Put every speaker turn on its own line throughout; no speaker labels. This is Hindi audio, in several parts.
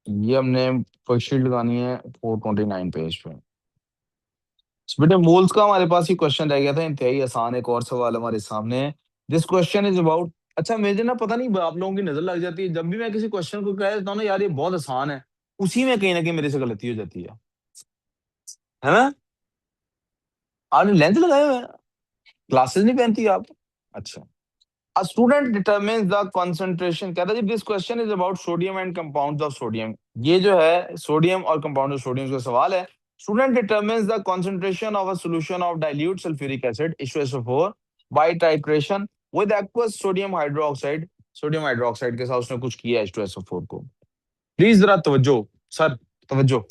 ये हमने फर्स्ट लगानी है 429 पेज पे। So, बेटे मोल्स का हमारे पास ही क्वेश्चन रह गया था, इंतहाई आसान एक और सवाल हमारे सामने है। दिस क्वेश्चन इज अबाउट, अच्छा मुझे ना पता नहीं आप लोगों की नजर लग जाती है, जब भी मैं किसी क्वेश्चन को कह देता हूँ ना यार ये बहुत आसान है, उसी में कहीं ना कहीं मेरे से गलती हो जाती है ना? आपने लेंथ लगाए हुए हैं, क्लासेस नहीं पहनती आप? अच्छा। A student determines the concentration, कहता है ji this question is about sodium and compounds of sodium. ये जो है सोडियम और कंपाउंड ऑफ सोडियम का सवाल है। Student determines the concentration of a solution of dilute sulfuric acid H2SO4 by titration with aqueous sodium hydroxide। Sodium hydroxide के साथ उसने कुछ किया H2SO4 को। प्लीज जरा तवज्जो सर, तवज्जो।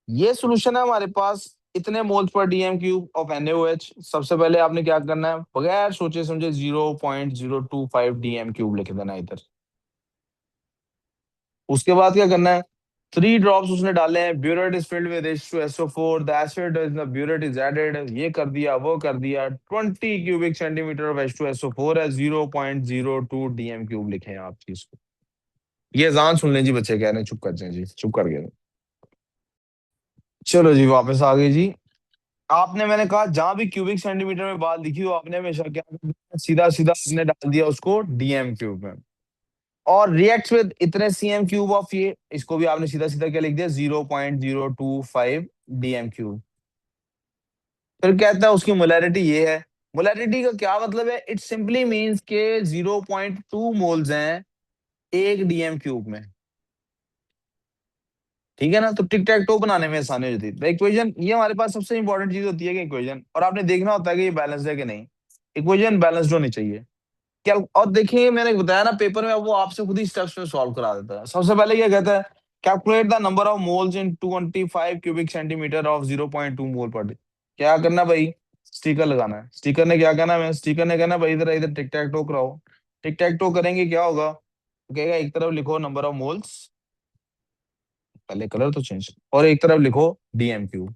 ये सोल्यूशन है हमारे पास, इतने moles per DM cube of NaOH। सबसे पहले आपने क्या करना है, बगैर सोचे समझे 0.025 डीएम क्यूब लिख देना इधर। उसके बाद क्या करना है, 3 ड्रॉप्स उसने डाले हैं, burette is filled with H2SO4, the acid is the burette is added, ये कर दिया वो कर दिया, 20 क्यूबिक सेंटीमीटर ऑफ H2SO4 है, 0.02 डीएम क्यूब लिखे हैं आप चीज को। ये जान सुन लें जी बच्चे, कह रहे हैं चुप कर जाए जी, चुप कर गए। चलो जी वापस आ गए जी। आपने, मैंने कहा जहां भी क्यूबिक सेंटीमीटर में बात लिखी हो आपने हमेशा क्या करना, सीधा सीधा आपने डाल दिया उसको डीएम क्यूब में। और रिएक्ट विद इतने सीएम क्यूब ऑफ ये, इसको भी आपने सीधा सीधा क्या लिख दिया, 0.025 डीएम क्यूब। फिर कहता है उसकी मोलैरिटी ये है। मोलैरिटी का क्या मतलब है, इट सिंपली मींस के 0.2 मोल्स हैं एक डीएम क्यूब में। ठीक है ना, तो टिक टैक टो बनाने में आसानी हो जाती है। इक्वेशन ये हमारे पास सबसे इंपॉर्टेंट चीज होती है कि इक्वेशन, और आपने देखना होता है कि ये बैलेंस है कि नहीं। इक्वेशन बैलेंस्ड होनी चाहिए। क्या, और देखिए मैंने बताया ना पेपर में, वो आपसे खुद ही स्टेप्स में सॉल्व करा देता है। सबसे पहले क्या कहता है, calculate the number of moles in 25 cubic centimetre of 0.2 mole per day. क्या करना भाई, स्टिकर लगाना है। स्टिकर ने क्या कहना है, स्टिकर ने कहना भाई इधर इधर टिक टैक टो कराओ। टिक टैक टो करेंगे क्या होगा, तो कहेगा एक तरफ लिखो नंबर ऑफ मोल्स, पहले कलर तो चेंज, और एक तरफ लिखो डीएम क्यूब।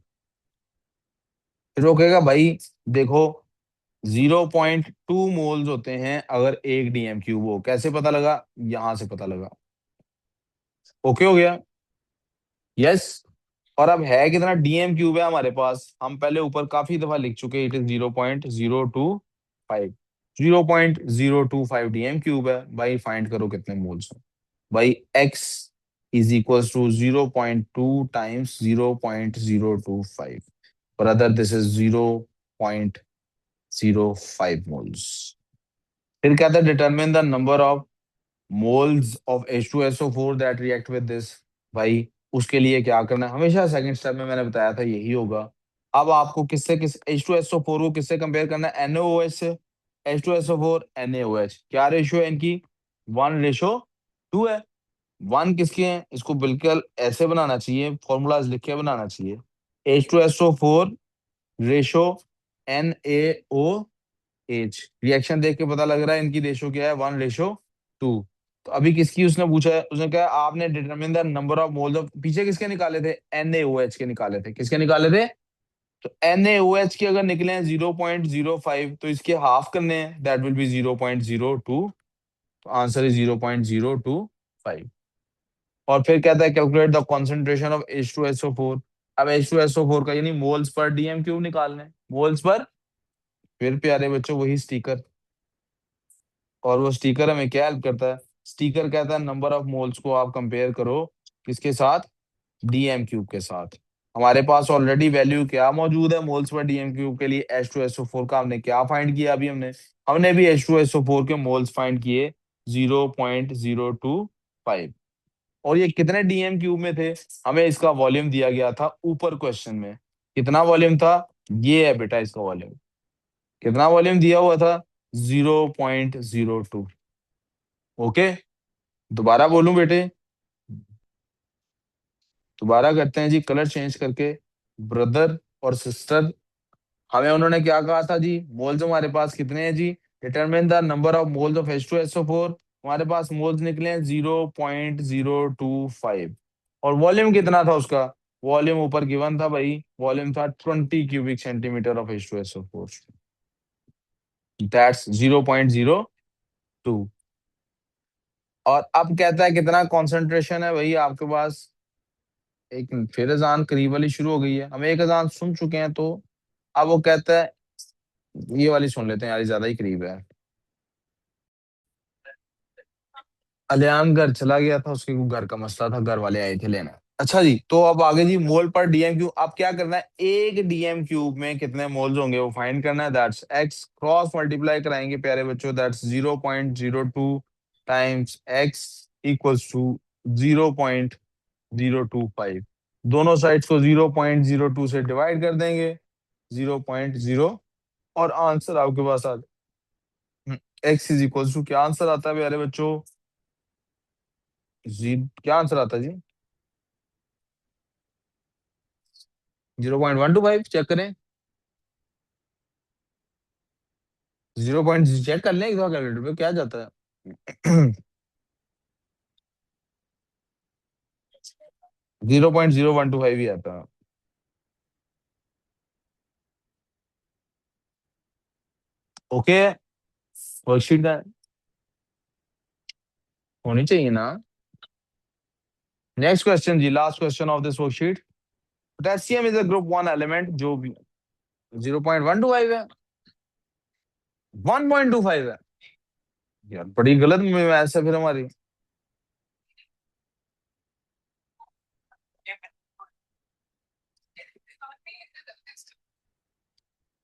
फिर वो कहेगा भाई देखो 0.2 मोल्स होते हैं अगर एक डीएम क्यूब हो, कैसे पता लगा, यहां से पता लगा। ओके हो गया, यस। और अब है कितना, डीएम क्यूब है हमारे पास, हम पहले ऊपर काफी दफा लिख चुके, इट इज 0.025। 0.025 डीएम क्यूब है भाई, फाइंड करो कितने मोल्स हैं। भाई x is equal to 0.2 times 0.025, brother this is 0.05 moles. फिर कहता है determine the number of moles of H2SO4 that react with this. भाई उसके लिए क्या करना है, हमेशा सेकंड स्टेप में मैंने बताया था यही होगा। अब आपको किससे किस H2SO4 को किससे कंपेयर करना है, NaOH से। H2SO4 NaOH क्या रेशियो है इनकी, 1:2 है। वन किसके हैं, इसको बिल्कुल ऐसे बनाना चाहिए, फॉर्मूलाज लिख के बनाना चाहिए। H2SO4 रेशो NaOH, रिएक्शन देख के पता लग रहा है इनकी रेशो क्या है, 1:2। तो अभी किसकी उसने पूछा है, उसने कहा आपने determine the number of moles of, पीछे किसके निकाले थे, NaOH के निकाले थे, किसके निकाले थे, तो NaOH के अगर निकले हैं 0.05 तो इसके हाफ करने हैं, दैट विल बी 0.02। तो आंसर इज 0.025। और फिर कहता है calculate the concentration of H2SO4। अब H2SO4 का यानी मोल्स पर डीएम क्यूब निकालने, मोल्स पर। फिर प्यारे बच्चों वही स्टिकर, और वो स्टिकर हमें क्या हेल्प करता है, स्टिकर कहता है नंबर ऑफ मोल्स को आप कंपेयर करो किसके साथ, डीएम क्यूब के साथ। हमारे पास ऑलरेडी वैल्यू क्या मौजूद है मोल्स पर डीएम क्यूब के लिए, H2SO4 का हमने क्या फाइंड किया, अभी हमने हमने भी H2SO4 के मोल्स फाइंड किए 0.025। और ये कितने डीएम क्यूब में थे, हमें इसका वॉल्यूम दिया गया था ऊपर क्वेश्चन में। कितना वॉल्यूम था, ये है बेटा इसका वॉल्यूम। कितना वॉल्यूम दिया हुआ था, 0.02। ओके, दोबारा बोलूं बेटे, दोबारा करते हैं जी कलर चेंज करके। ब्रदर और सिस्टर, हमें उन्होंने क्या कहा था जी, मोल्स हमारे पास कितने हैं ji, determine the number of moles of H2SO4। हमारे पास मोल्स निकले हैं 0.025। और वॉल्यूम कितना था उसका, वॉल्यूम ऊपर गिवन था भाई, वॉल्यूम था 20 cubic centimetre of H2SO4, that's 0.02। और अब कहता है कितना कंसंट्रेशन है भाई आपके पास। एक फिर अजान करीब वाली शुरू हो गई है, हम एक अजान सुन चुके हैं, तो अब वो कहता है ये वाली सुन लेते हैं यार, ये ज्यादा ही करीब है। अलियान घर चला गया था, उसके घर का मसला था, घर वाले आए थे लेने। अच्छा जी, तो अब आगे जी, मोल पर डीएम क्यूब, अब क्या करना है, एक डीएम क्यूब में कितने मोल्स होंगे वो फाइंड करना है। दैट्स एक्स, क्रॉस मल्टीप्लाई कराएंगे प्यारे बच्चों, that's 0.02 times x equals to 0.025। दोनों साइड्स को 0.02 से डिवाइड कर देंगे, 0.0, और आंसर आपके पास आ, एक्स इज इक्वल्स टू, क्या आंसर आता है प्यारे बच्चों, जी क्या आंसर आता है जी, 0.125। चेक करें, 0 पॉइंट चेक कर लें एक बार कैलकुलेटर पे क्या जाता है। 0.0125 ही आता है। ओके, वर्कशीट का होनी चाहिए ना। नेक्स्ट क्वेश्चन जी, last question of this worksheet. Potassium is a group one element, जो भी 0.125 है, 1.25 है। यार बड़ी गलत मैथ्स है फिर हमारी।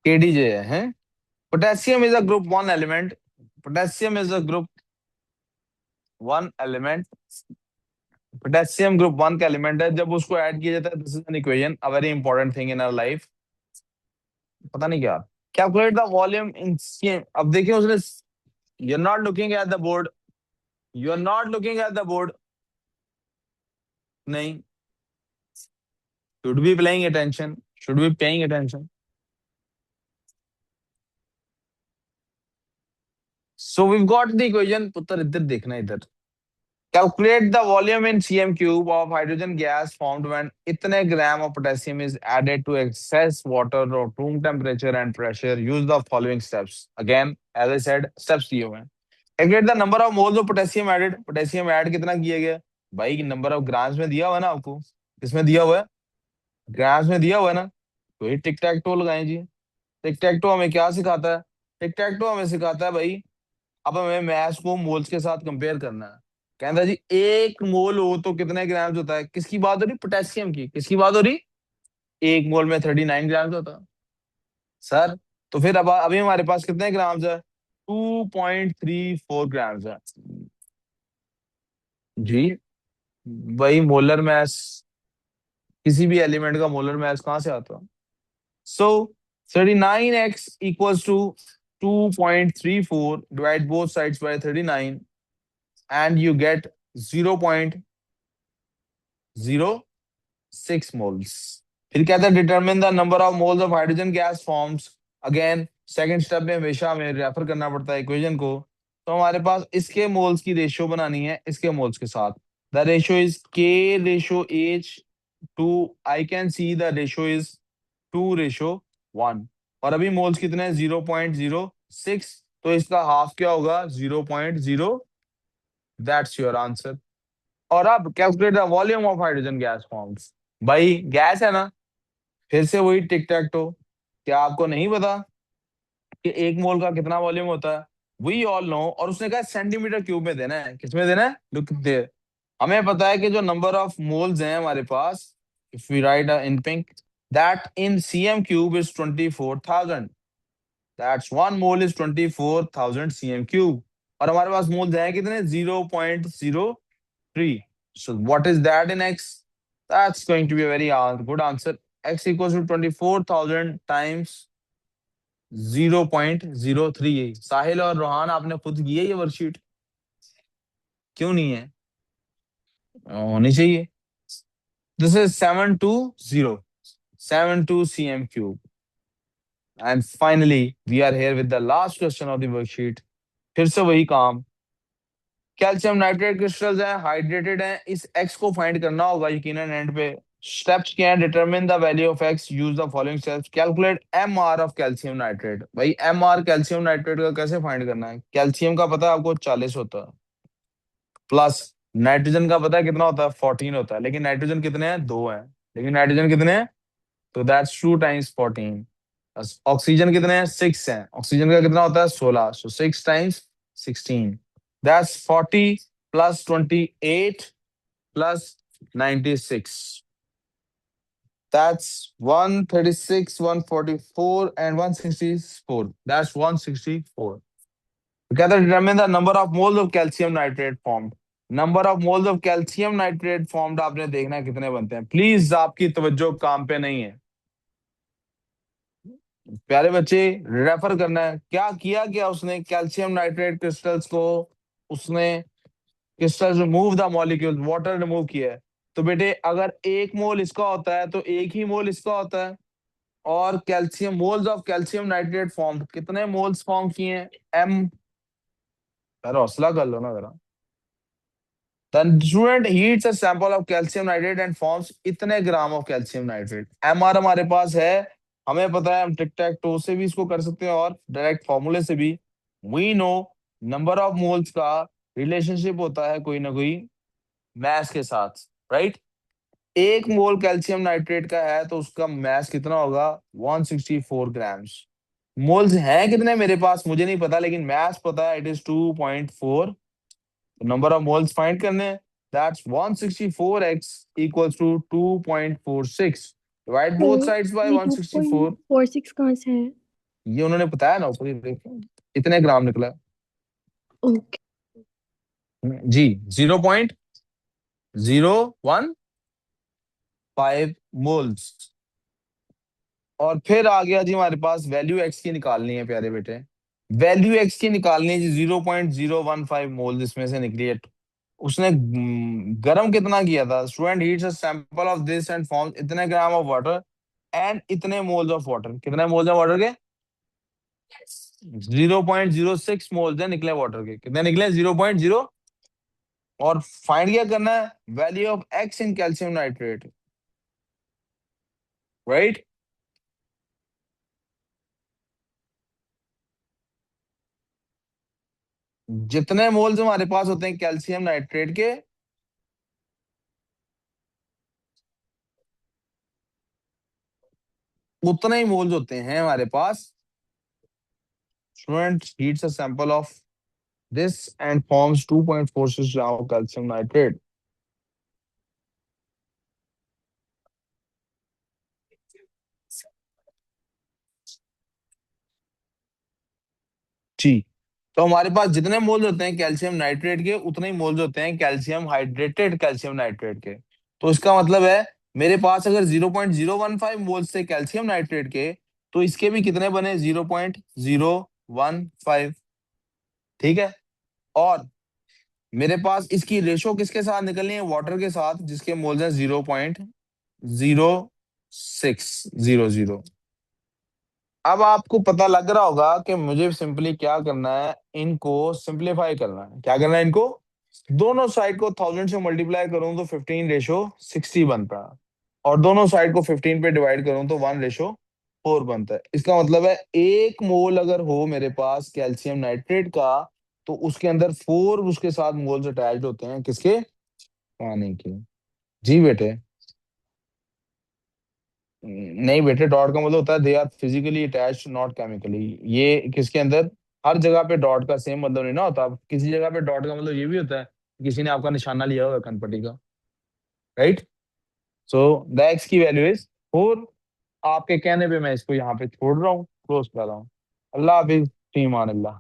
केडीजे है। Potassium is a group one element, potassium is a group one element, potassium group one का एलिमेंट है। जब उसको ऐड किया जाता है, this is an equation, a very important thing in our life. पता नहीं क्या, calculate the volume in CM. अब देखिए उसने, you are not looking at the board, you are not looking at the board, नहीं, should be playing attention, should be paying attention. So we got the equation, पुत्र इधर देखना इधर। Calculate the volume in CM cube of hydrogen gas formed when इतने gram of potassium is added to excess water और room temperature and pressure, use the following steps. Again as I said, steps दिए हुए हैं। Calculate the number of moles of potassium added, potassium add कितना किया गया, भाई नंबर ऑफ ग्राम्स में दिया हुआ है ना आपको, किसमें दिया हुआ है, ग्राम्स में दिया हुआ है ना। तो ये टिक टैक टो लगाएं जी। टिक टैक टो हमें क्या सिखाता है, टिक टैक टो हमें सिखाता है भाई, अब हमें मैथ्स को मोल्स के साथ कंपेयर करना है। कहता जी एक मोल हो तो कितने ग्राम्स होता है, किसकी बात हो रही, पोटेशियम की, किसकी बात हो रही, एक मोल में 39 ग्राम्स होता है सर। तो फिर अब अभी हमारे पास कितने ग्राम्स है, 2.34 ग्राम्स है जी। वही मोलर मैस, किसी भी एलिमेंट का मोलर मैस कहाँ से आता है। So 39x equals to 2.34, divide both sides by 39 and you get 0.06 moles। फिर कहता है determine the number of moles of hydrogen gas forms. Again second step में हमेशा हमें रेफर करना पड़ता है इक्वेशन को। तो हमारे पास इसके मोल्स की रेशियो बनानी है इसके मोल्स के साथ। द रेशियो इज के ratio H two, I can see the ratio is 2:1। और अभी मोल्स कितने हैं, 0.06, तो इसका हाफ क्या होगा, 0.0। That's your answer. और अब calculate the volume of hydrogen gas forms. भाई गैस है ना, फिर से वही टिक टैक टो। क्या आपको नहीं पता कि एक मोल का कितना वॉल्यूम होता है, वी ऑल नो। और उसने कहा सेंटीमीटर क्यूब में देना है, किसमें देना है, लुक देयर। हमें पता है कि जो नंबर ऑफ मोल्स हैं हमारे पास, if we write in pink, that in CM cube is 24,000। That's one mole is 24,000 CM cube. और हमारे पास मोल्स हैं कितने, 0.03। So what is that in x? That's going to be a very good answer. X equals to 24,000 times 0.03। साहिल और रोहान आपने खुद की है ये वर्कशीट, क्यों नहीं है, होनी चाहिए। This is 720, 72 cm cube। And finally, we are here with the last question of the worksheet। फिर से वही काम, कैल्शियम नाइट्रेट क्रिस्टल्स हैं, हाइड्रेटेड हैं, इस एक्स को फाइंड करना होगा यकीनन एंड पे। स्टेप्स क्या है, determine the value of x, use the following steps. Calculate M R of calcium nitrate. भाई एम आर कैल्शियम नाइट्रेट का कैसे फाइंड करना है, कैल्शियम का पता है आपको 40 होता है, प्लस नाइट्रोजन का पता है कितना होता है, 14 होता है, लेकिन नाइट्रोजन कितने हैं, 2 हैं, लेकिन नाइट्रोजन कितने हैं, तो दैट्स 2 टाइम्स 14। ऑक्सीजन कितने हैं, 6 हैं, ऑक्सीजन का कितना होता है, 16, सो 6 times 16, that's 40 plus 28 plus 96, that's 136, 144 and 164, that's 164. Together determine the number of moles of calcium nitrate formed. Number of moles of calcium nitrate formed आपने देखना है कितने बनते हैं। प्लीज आपकी तवज्जो काम पे नहीं है प्यारे बच्चे, रेफर करना है। क्या किया क्या उसने, कैल्शियम नाइट्रेट क्रिस्टल्स को उसने crystals remove the molecule, water remove किया है। तो बेटे अगर 1 मोल इसका होता है तो 1 ही मोल इसका होता है। और calcium, moles of calcium nitrate form, कितने मोल्स फॉर्म किए हैं, एम। यार हौसला कर लो ना जरा। The student heats a sample of calcium nitrate and forms इतने gram of calcium nitrate. M R हमारे पास है, हमें पता है, हम टिक टैक टो से भी इसको कर सकते हैं और डायरेक्ट फॉर्मूले से भी। We know number of moles का रिलेशनशिप होता है कोई ना कोई मैस के साथ, राइट। 1 मोल कैल्शियम नाइट्रेट का है तो उसका मैस कितना होगा, 164 ग्राम्स। मोल्स हैं कितने मेरे पास मुझे नहीं पता, लेकिन मैस पता है, it is 2.4। Number of moles find करने हैं, that's 164x equals to 2.46, divide
तो
both sides by
zero point
164।
Four six कहाँ से है?
ये उन्होंने बताया ना ऊपर ही देखो, इतने ग्राम निकला है।
ओके।
जी, 0.015 मोल्स। और फिर आ गया जी हमारे पास वैल्यू एक्स की निकालनी है प्यारे बेटे। वैल्यू एक्स की निकालनी है जी, 0.015 मोल इसमें से निकली है। उसने गर्म कितना किया था, student heats a sample of this and forms इतने ग्राम ऑफ वाटर एंड इतने मोल्स ऑफ वाटर। कितने मोल्स ऑफ वाटर के, 0.06 मोल्स है निकले वाटर के। कितने निकले, 0.0। और फाइंड क्या करना है, value of x in calcium nitrate, right. जितने मोल्स हमारे पास होते हैं कैल्शियम नाइट्रेट के, उतने ही मोल्स होते हैं हमारे पास। Student heats a sample of this and forms 2.46 gram of calcium nitrate. जी, तो हमारे पास जितने मोल्स होते हैं कैल्शियम नाइट्रेट के, उतने ही मोल्स होते हैं कैल्शियम हाइड्रेटेड कैल्शियम नाइट्रेट के। तो इसका मतलब है मेरे पास अगर 0.015 मोल्स थे कैल्शियम नाइट्रेट के, तो इसके भी कितने बने, 0.015। ठीक है। और मेरे पास इसकी रेशो किसके साथ निकलनी है, वाटर के साथ, जिसके मोल्स हैं 0.0600। अब आपको पता लग रहा होगा कि मुझे सिंपली क्या करना है, इनको सिंपलीफाई करना है। क्या करना है इनको, दोनों साइड को 1000 से मल्टीप्लाई करूं तो 15:60 बनता है, और दोनों साइड को 15 पे डिवाइड करूं तो 1:4 बनता है। इसका मतलब है 1 मोल अगर हो मेरे पास कैल्शियम नाइट्रेट का, तो उसके अंदर 4 उसके साथ मोल्स अटैच्ड होते हैं, किसके, पानी के। जी बेटे। नहीं बेटे, डॉट का मतलब होता है they are physically attached not chemically. ये किसके अंदर, हर जगह पे डॉट का सेम मतलब नहीं ना होता। किसी जगह पे डॉट का मतलब ये भी होता है कि किसी ने आपका निशाना लिया होगा कनपट्टी का, राइट। सो द एक्स की वैल्यू इज 4। आपके कहने पे मैं इसको यहाँ पे छोड़ रहा हूँ, क्लोज कर रहा हूँ। अल्लाह हाफिज, फीमान अल्लाह।